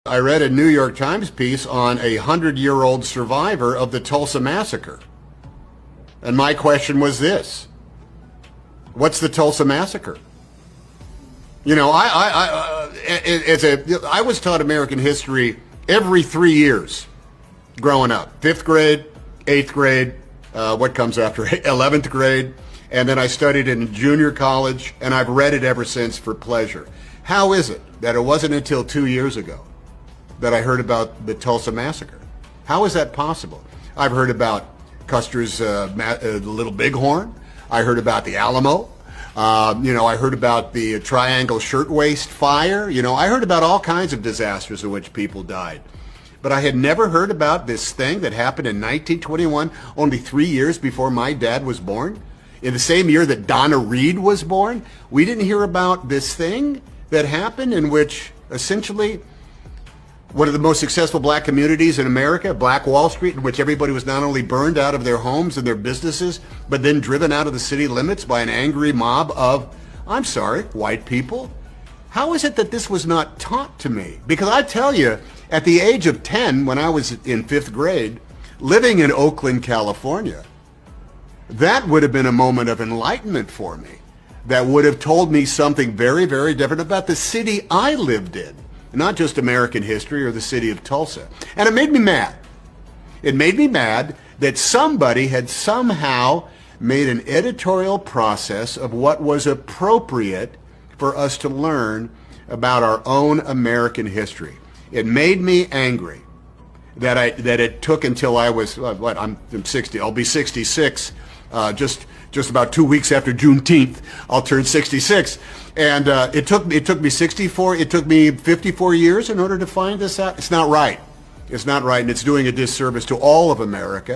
I read a New York Times piece on a 100-year-old survivor of the Tulsa massacre. And my question was this: what's the Tulsa massacre? You know, I was taught American history every 3 years growing up. 5th grade, 8th grade, what comes after 11th grade, and then I studied in junior college, and I've read it ever since for pleasure. How is it that it wasn't until 2 years ago that I heard about the Tulsa massacre? How is that possible? I've heard about Custer's Little Bighorn. I heard about the Alamo. I heard about the Triangle Shirtwaist Fire. I heard about all kinds of disasters in which people died. But I had never heard about this thing that happened in 1921, only 3 years before my dad was born. In the same year that Donna Reed was born, we didn't hear about this thing that happened in which essentially one of the most successful black communities in America, Black Wall Street, in which everybody was not only burned out of their homes and their businesses, but then driven out of the city limits by an angry mob of, I'm sorry, white people. How is it that this was not taught to me? Because I tell you, at the age of 10, when I was in 5th grade, living in Oakland, California, that would have been a moment of enlightenment for me. That would have told me something very, very different about the city I lived in. Not just American history or the city of Tulsa. And it made me mad. It made me mad that somebody had somehow made an editorial process of what was appropriate for us to learn about our own American history. It made me angry that it took until I was, I'm 60, I'll be 66, just about 2 weeks after Juneteenth, I'll turn 66. And it took me 54 years in order to find this out. It's not right. It's not right, and it's doing a disservice to all of America.